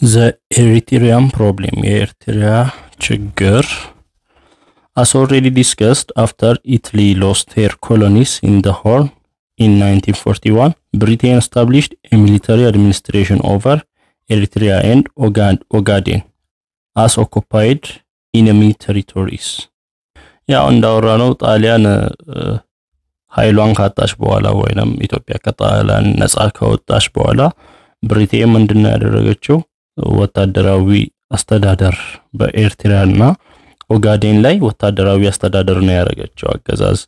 The Eritrean problem, Eritrea ችግር, as already discussed, after Italy lost her colonies in the Horn in 1941, Britain established a military administration over Eritrea and Ogaden as occupied enemy territories. ያው እንዳወራነው ጣሊያን ኃይሏን ካጣች በኋላ ወይንም ኢትዮጵያ ከጣሊያን ነፃ ከወጣች በኋላ ብሪቴን ምንድነው ያደረገችው? ወታደራዊ አስተዳደር በኤርትራና ኦጋዴን ላይ ወታደራዊ አስተዳደር ነው ያደረገችው አገዛዝ።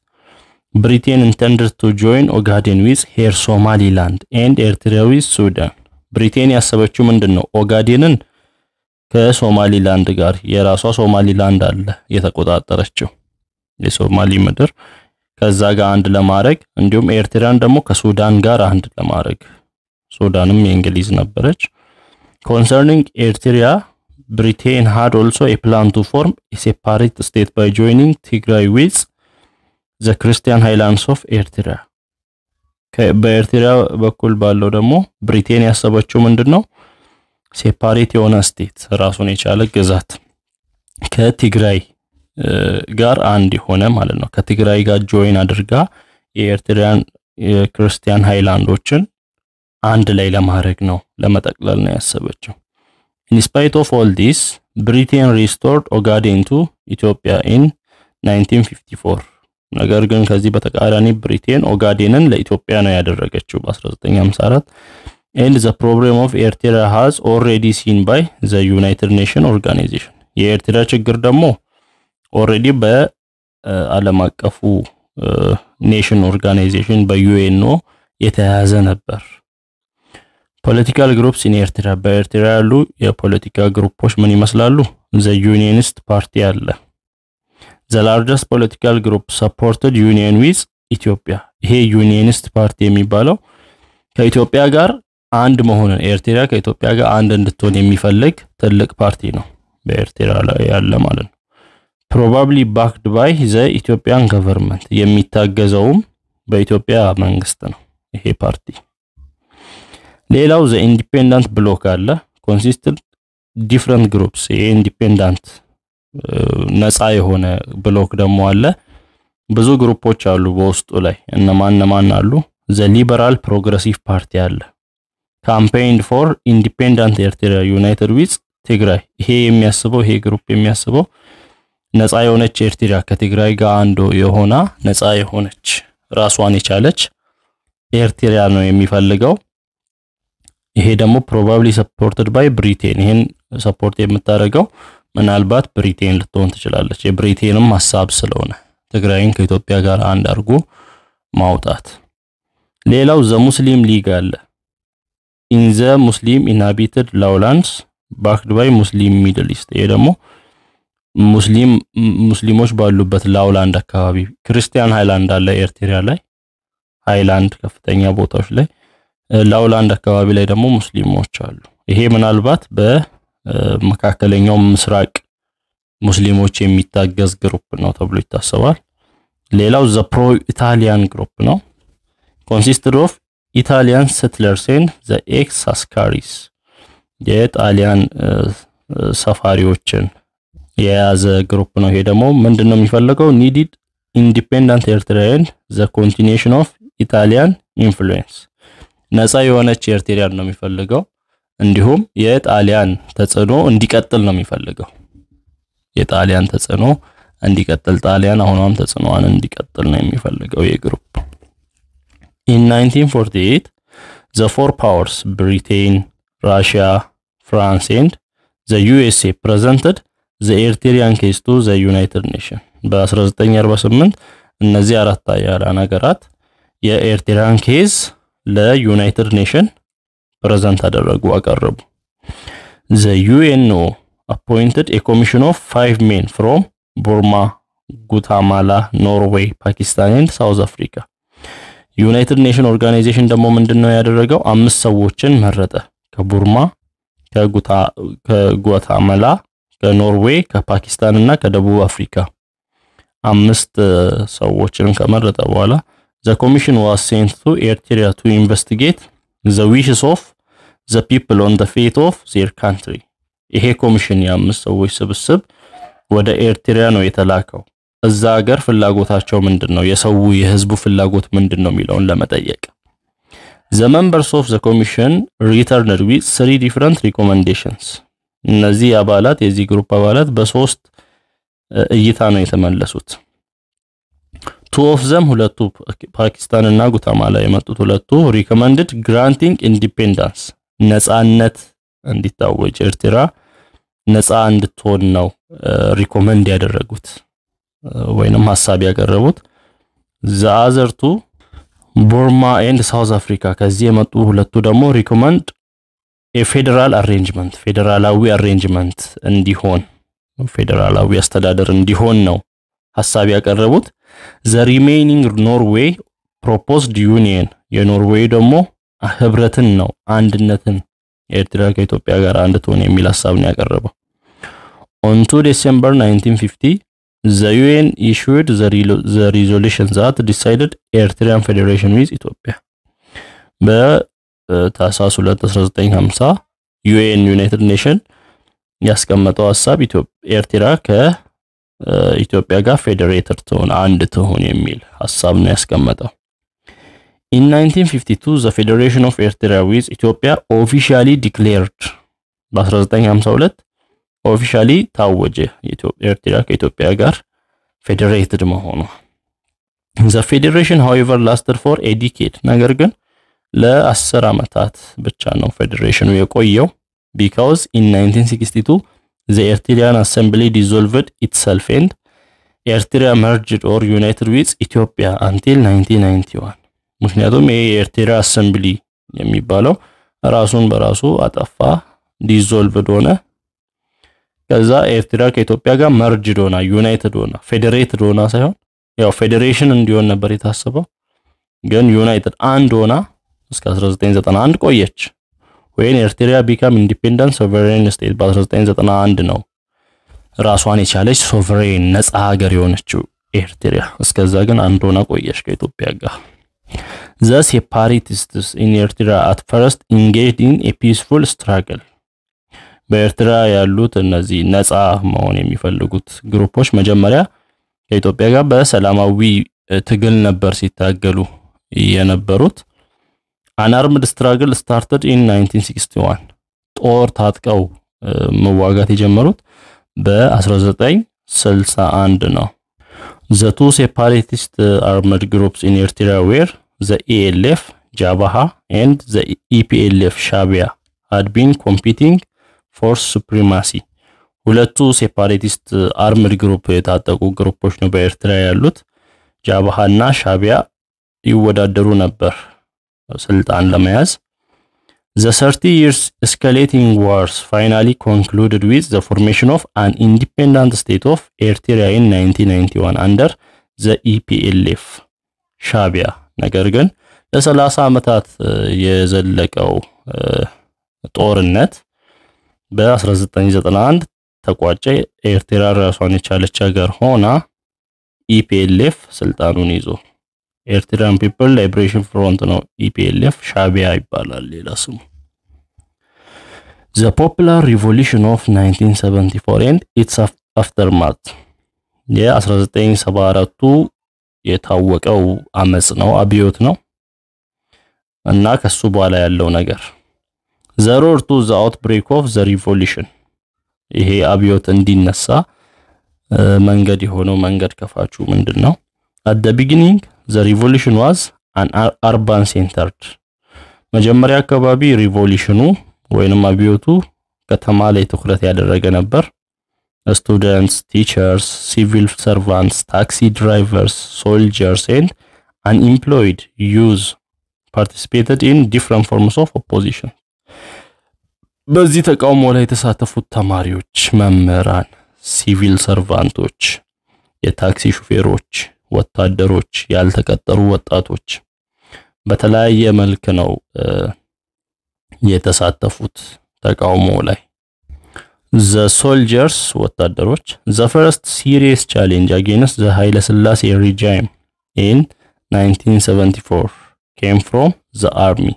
Britain intended to join Ogaden with her Somaliland and Eritrea with Sudan. Britain ያሰበችው ምንድነው? ኦጋዴንን ከሶማሊላንድ ጋር የራሷ ሶማሊላንድ አለ የተቆጣጠረችው የሶማሊ ምድር ከዛ ጋር አንድ ለማድረግ እንዲሁም ኤርትራን ደግሞ ከሱዳን ጋር አንድ ለማድረግ ሱዳንም የእንግሊዝ ነበረች። Concerning Eritrea, Britain had also a plan to form a separate state by joining Tigray with the Christian highlands of Eritrea. በኤርትራ በኩል ባለው ደግሞ ብሪቴን ያሰበችው ምንድነው? ሴፓሬት የሆነ ስቴት ራሱን የቻለ ግዛት ከትግራይ ጋር አንድ ሆነ ማለት ነው። ከትግራይ ጋር ጆይን አድርጋ የኤርትራን የክርስቲያን ሃይላንዶችን አንድ ላይ ለማድረግ ነው ለመጠቅለል ነው ያሰበችው። In spite of all this, Britain restored Ogaden to Ethiopia in 1954. ነገር ግን ከዚህ በተቃራኒ ብሪቴን ኦጋዴንን ለኢትዮጵያ ነው ያደረገችው በ1954. And the problem of Eritrea has already seen by the United Nations organization. የኤርትራ ችግር ደግሞ already በዓለም አቀፉ ኔሽን ኦርጋናይዜሽን በዩኤን የተያዘ ነበር። Political groups in Eritrea, በኤርትራ ያሉ የፖለቲካ ግሩፖች ምን ይመስላሉ? The Unionist Party አለ. The largest political group supported union with Ethiopia. ይሄ Unionist Party የሚባለው ከኢትዮጵያ ጋር አንድ መሆንን ኤርትራ ከኢትዮጵያ ጋር አንድ እንድትሆን የሚፈልግ ትልቅ ፓርቲ ነው በኤርትራ ላይ ያለ ማለት ነው። Probably backed by the Ethiopian government. የሚታገዘውም በኢትዮጵያ መንግስት ነው ይሄ ፓርቲ። ሌላው the independent bloc አለ consisted different groups independent ነፃ የሆነ ብሎክ ደግሞ አለ ብዙ ግሩፖች አሉ በውስጡ ላይ እነማን አሉ the liberal progressive party አለ campaigned for independent Eritrea united with Tigray ይሄ የሚያስበው ይሄ ግሩፕ የሚያስበው ነፃ የሆነች ኤርትራ ከትግራይ ጋር አንዱ የሆነ ነፃ የሆነች ራሷን የቻለች ኤርትራ ነው የሚፈልገው ይሄ ደግሞ probably supported by Britain ይሄን ሰፖርት የምታደርገው ምናልባት ብሪቴን ልትሆን ትችላለች የብሪቴንም ሐሳብ ስለሆነ ትግራይን ከኢትዮጵያ ጋር አንድ አድርጎ ማውጣት ሌላው the Muslim League አለ in the Muslim inhabited lowlands backed by Muslim Middle East ይሄ ደግሞ ሙስሊሞች ባሉበት ላውላንድ አካባቢ ክርስቲያን ሃይላንድ አለ ኤርትራ ላይ ሃይላንድ ከፍተኛ ቦታዎች ላይ ላውላንድ አካባቢ ላይ ደግሞ ሙስሊሞች አሉ ይሄ ምናልባት በመካከለኛው ምስራቅ ሙስሊሞች የሚታገዝ ግሩፕ ነው ተብሎ ይታሰባል ሌላው the pro Italian group ነው consisted of Italian settlers and the ex-Askaris የጣሊያን ሰፋሪዎችን የያዘ ግሩፕ ነው ይሄ ደግሞ ምንድነው የሚፈልገው needed independent Eritrea and the continuation of Italian influence ነፃ የሆነች ኤርትራን ነው የሚፈልገው እንዲሁም የጣሊያን ተጽዕኖ እንዲቀጥል ነው የሚፈልገው የጣሊያን ተጽዕኖ እንዲቀጥል ጣሊያን አሁንም ተጽዕኖዋን እንዲቀጥል ነው የሚፈልገው የግሩፕ In 1948 the four powers Britain, Russia, France and the USA presented the Eritrean case to the United Nations በ1948 እነዚህ አራት አያላን ሀገራት የኤርትራን ኬዝ ለዩናይትድ ኔሽን ፕሬዘንት አደረጉ አቀረቡ the UNO appointed a commission of 5 men from Burma, Guatemala, Norway, Pakistan and South Africa ዩናይትድ ኔሽን ኦርጋናይዜሽን ደግሞ ምንድነው ያደረገው አምስት ሰዎችን መረጠ ከቡርማ ከጓታማላ ከኖርዌይ ከፓኪስታን እና ከደቡብ አፍሪካ አምስት ሰዎችን ከመረጠ በኋላ the commission was sent to Eritrea to investigate the wishes of the people on the fate of their country ይሄ ኮሚሽን ያምስት ሰዎች ስብስብ ወደ ኤርትራ ነው የተላከው እዛ ሀገር ፍላጎታቸው ምንድነው የሰው የህዝቡ ፍላጎት ምንድነው የሚለውን ለመጠየቅ The members of the commission returned with 3 different recommendations እነዚህ አባላት የዚህ ግሩፕ አባላት በሶስት እይታ ነው የተመለሱት Two of them ሁለቱ ፓኪስታንና ጉታማላ የመጡት ሁለቱ recommended granting independence ነፃነት እንዲታወጅ ኤርትራ ነፃ እንድትሆን ነው ሪኮመንድ ያደረጉት ወይንም ሐሳብ ያቀረቡት the other two Burma and South Africa ከዚህ የመጡ ሁለቱ ደግሞ recommend a federal arrangement ፌደራላዊ arrangement እንዲሆን ፌደራላዊ አስተዳደር እንዲሆን ነው ሐሳብ ያቀረቡት the remaining Norway proposed union የኖርዌይ ደግሞ ህብረትን ነው አንድነትን ኤርትራ ከኢትዮጵያ ጋር አንድ ትሆን የሚል ሐሳብ ነው ያቀረበው On 2 December 1950 the UN issued the resolution that decided Eritrean Federation with Ethiopia በታህሳስ 1950 UN United Nation ያስቀመጠው ሐሳብ ኤርትራ ከኢትዮጵያ ጋር ፌደሬተር ትሆን አንድ ትሆን የሚል ሐሳብ ነው ያስቀመጠው In 1952 the Federation of Eritrea with Ethiopia officially declared በ1952 officially ታወጀ ኤርትራ ከኢትዮጵያ ጋር ፌደሬትድ መሆኑ The federation however lasted for a decade ነገር ግን ለ10 ዓመታት ብቻ ነው ፌደሬሽኑ የቆየው because in 1962 the Eritrean assembly dissolved itself and Eritrea merged or united with Ethiopia until 1991 ምክንያቱም የኤርትራ አሰምብሊ የሚባለው ራሱን በራሱ አጠፋ ዲዞልቭድ ሆነ ከዛ ኤርትራ ከኢትዮጵያ ጋር መርጅድ ሆና ዩናይትድ ሆና ፌደሬትድ ሆና ሳይሆን ያው ፌዴሬሽን እንዲሆን ነበር የታሰበው ግን ዩናይትድ አንድ ሆና እስከ 1991 ቆየች when Eritrea became independent sovereign state በ1991 ነው ራሷን የቻለች ሶቨሬን ነፃ ሀገር የሆነችው ኤርትራ እስከዛ ግን አንድ ሆና ቆየች ከኢትዮጵያ ጋር The separatists in Eritrea at first engaged in a peaceful struggle በኤርትራ ያሉት እነዚህ ነፃ መሆን የሚፈልጉት ግሩፖች መጀመሪያ ከኢትዮጵያ ጋር በሰላማዊ ትግል ነበር ሲታገሉ የነበሩት An armed struggle started in 1961 ጦር ታጥቀው መዋጋት የጀመሩት በ1961 ነው The two separatist armed groups in Eritrea were the ELF Jabaha and the EPLF Shabia had been competing for supremacy ሁለቱ ሴፓሬቲስት አርምድ ግሩፕ የታጠቁ ግሩፖች ነው በኤርትራ ያሉት ጃባሃና ሻቢያ ይወዳደሩ ነበር ስልጣን ለመያዝ The 30 years escalating wars finally concluded with the formation of an independent state of Eritrea in 1991 under the EPLF Shabia ነገር ግን ለ30 ዓመታት የዘለቀው ጦርነት በ1991 ተቋጨ ኤርትራ ራሷን የቻለች ሀገር ሆና EPLF ስልጣኑን ይዞ Eritrean People Liberation Front ነው EPLF ሻቢያ ይባላል ሌላ ስሙ The Popular Revolution of 1974 and its aftermath የ1974ቱ የታወቀው አመጽ ነው አብዮት ነው እና ከሱ በኋላ ያለው ነገር The road to the outbreak of the revolution ይሄ አብዮት እንዲነሳ መንገድ የሆነው መንገድ ከፋቹ ምንድነው At the beginning the revolution was an urban centered መጀመሪያ አካባቢ ሪቮሉሽኑ ወይንም አብዮቱ ከተማ ላይ ትኩረት ያደረገ ነበር Students, teachers, civil servants, taxi drivers, soldiers and unemployed youth participated in different forms of opposition በዚህ ተቃውሞ ላይ የተሳተፉት ተማሪዎች መምህራን ሲቪል ሰርቫንቶች የታክሲ ሹፌሮች ወታደሮች ያልተቀጠሩ ወጣቶች በተለያየ መልክ ነው የተሳተፉት ተቃውሞ ላይ The soldiers ወታደሮች the first serious challenge against the Haile Selassie regime in 1974 came from the army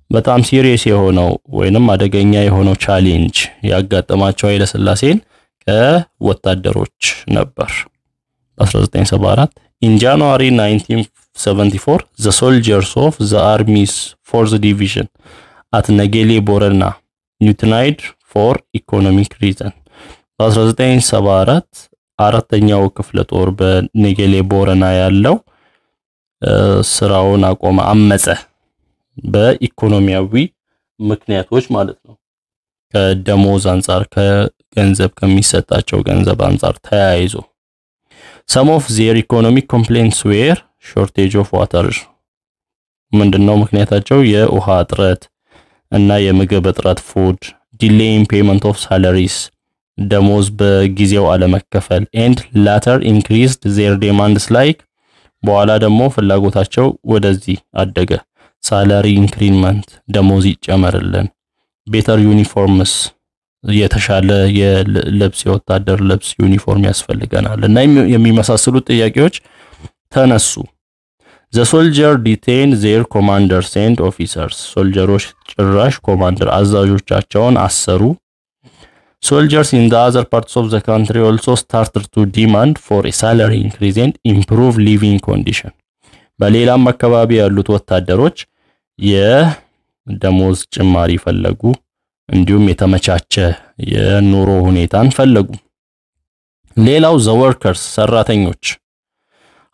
በጣም ሲሪየስ የሆነው ወይንም አደገኛ የሆነው ቻሌንጅ ያጋጠማቸው ኃይለ ሥላሴን ከወታደሮች ነበር። በ1974 in January 1974 the soldiers of the Army's 4th Division at Negele Borana mutinied for economic reason. በ1974 አራተኛው ክፍለ ጦር በኔጌሌ ቦረና ያለው ስራውን አቆመ፣ አመጸ። በኢኮኖሚያዊ ምክንያቶች ማለት ነው። ከደሞዝ አንፃር ከገንዘብ ከሚሰጣቸው ገንዘብ አንፃር ተያይዞ some of their economic complaints were shortage of water ምንድነው ምክንያታቸው? የውሃ እጥረት እና የምግብ እጥረት፣ food delay in payment of salaries ደሞዝ በጊዜው አለመከፈል and later increased their demands like በኋላ ደግሞ ፍላጎታቸው ወደዚህ አደገ። salary increment ደሞዝ ይጨመርልን፣ better uniforms የተሻለ የልብስ የወታደር ልብስ ዩኒፎርም ያስፈልገናል እና የሚመሳሰሉት ጥያቄዎች ተነሱ። the soldier detained their commanders and officers ሶልጀሮች ጭራሽ ኮማንደር አዛዦቻቸውን አሰሩ። soldiers in the other parts of the country also started to demand for a salary increase and improve living condition በሌላም አካባቢ ያሉት ወታደሮች የደሞዝ ጭማሪ ፈለጉ፣ እንዲሁም የተመቻቸ የኑሮ ሁኔታን ፈለጉ። ሌላው the workers ሰራተኞች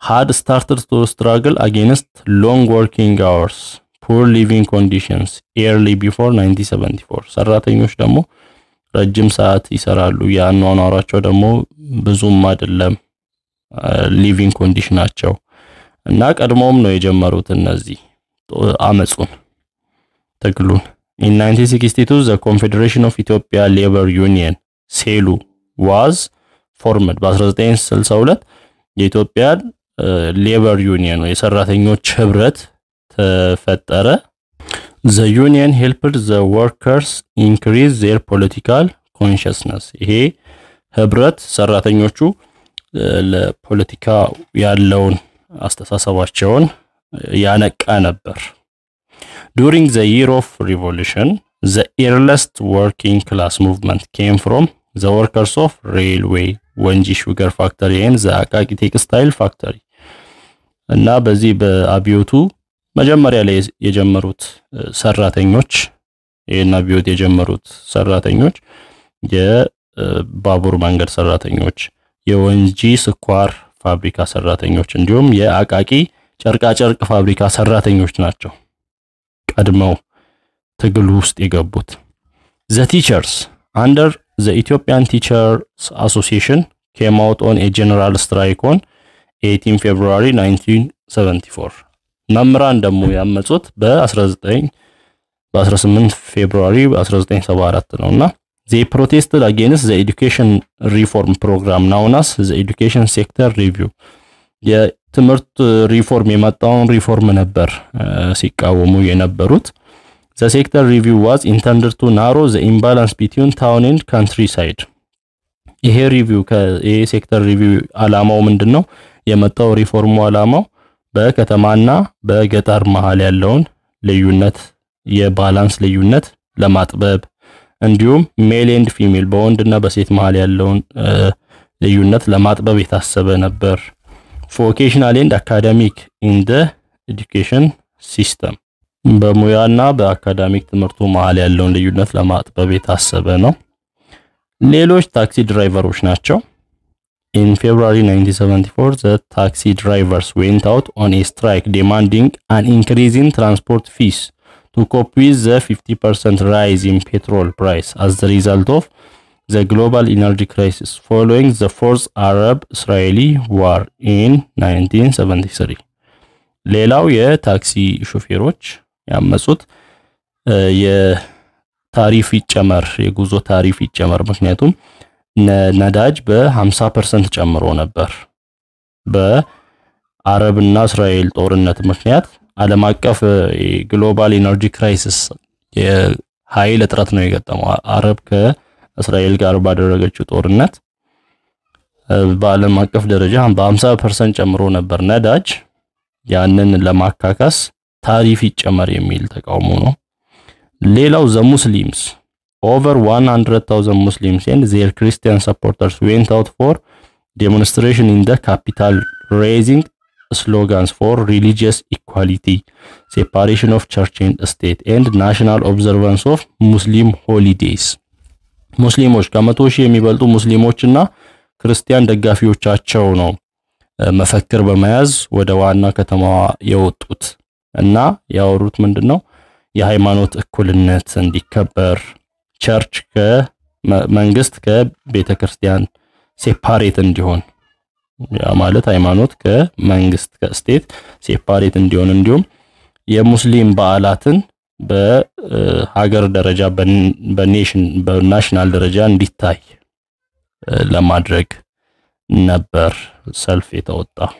had started to struggle against long working hours, poor living conditions early before 1974 ሰራተኞች ደግሞ ረጅም ሰዓት ይሰራሉ፣ ያኗኗራቸው ደግሞ ብዙም አይደለም ሊቪንግ ኮንዲሽናቸው እና ቀድሞም ነው የጀመሩት እነዚህ አመጹን ትግሉን። in 1962 the Confederation of Ethiopia Labor Union ሴሉ was formed በ1962 የኢትዮጵያ ሌበር ዩኒየን የሰራተኞች ህብረት ተፈጠረ። the union helped the workers increase their political consciousness ይሄ ህብረት ሰራተኞቹ ለፖለቲካ ያለውን አስተሳሰባቸውን ያነቃ ነበር። during the year of revolution the earliest working class movement came from the workers of railway, ወንጂ sugar factory and the አቃቂ textile factory እና በዚህ በአብዮቱ መጀመሪያ ላይ የጀመሩት ሰራተኞች እና አብዮት የጀመሩት ሰራተኞች የባቡር መንገድ ሰራተኞች፣ የወንጂ ስኳር ፋብሪካ ሰራተኞች እንዲሁም የአቃቂ ጨርቃ ጨርቅ ፋብሪካ ሰራተኞች ናቸው ቀድመው ትግሉ ውስጥ የገቡት። the teachers under the Ethiopian Teachers Association came out on a general strike on 18 February 1974 መምህራን ደግሞ ያመጹት በ18 ፌብሩዋሪ 1974 ነውና they protested against the education reform program known as the education sector review የትምህርት ሪፎርም የመጣውን ሪፎርም ነበር ሲቃወሙ የነበሩት። the sector review was intended to narrow the imbalance between town and countryside ይሄ ሪቪው ይሄ ሴክተር ሪቪው አላማው ምንድነው? የመጣው ሪፎርሙ አላማው በከተማና በገጠር መሃል ያለውን ልዩነት የባላንስ ልዩነት ለማጥበብ እንዲሁም ሜል ኤንድ ፊሜል በወንድና በሴት መሃል ያለውን ልዩነት ለማጥበብ የታሰበ ነበር። vocational and academic in the education system በሙያና በአካዳሚክ ትምህርቱ መሃል ያለውን ልዩነት ለማጥበብ የታሰበ ነው። ሌሎች ታክሲ ድራይቨሮች ናቸው። in February 1974 the taxi drivers went out on a strike demanding an increase in transport fees to cope with the 50% rise in petrol price as the result of the global energy crisis following the fourth Arab-Israeli war in 1973 ሌላው የታክሲ ሾፌሮች ያመጹት የታሪፍ ይጨመር የጉዞ ታሪፍ ይጨመር ምክንያቱም ነዳጅ በ50% ጨምሮ ነበር። በአረብና እስራኤል ጦርነት ምክንያት ዓለም አቀፍ ግሎባል ኢነርጂ ክራይሲስ የኃይል እጥረት ነው የገጠመው። አረብ ከእስራኤል ጋር ባደረገችው ጦርነት በዓለም አቀፍ ደረጃ በ50% ጨምሮ ነበር ነዳጅ። ያንን ለማካካስ ታሪፍ ይጨመር የሚል ተቃውሞ ነው። ሌላው the Muslims over 100,000 Muslims and their Christian supporters went out for demonstration in the capital raising slogans for religious equality, separation of church and state and national observance of Muslim holidays. ሙስሊሞች ከመቶ ሺህ የሚበልጡ ሙስሊሞችና ክርስቲያን ደጋፊዎቻቸው ነው መፈክር በመያዝ ወደ ዋና ከተማዋ የወጡት እና ያወሩት ምንድነው የሃይማኖት እኩልነት እንዲከበር ቸርች ከመንግስት ከቤተክርስቲያን ሴፓሬት እንዲሆን ያ ማለት ሃይማኖት ከመንግስት ከስቴት ሴፓሬት እንዲሆን እንዲሁም የሙስሊም በዓላትን በሀገር ደረጃ በናሽናል ደረጃ እንዲታይ ለማድረግ ነበር ሰልፍ የተወጣው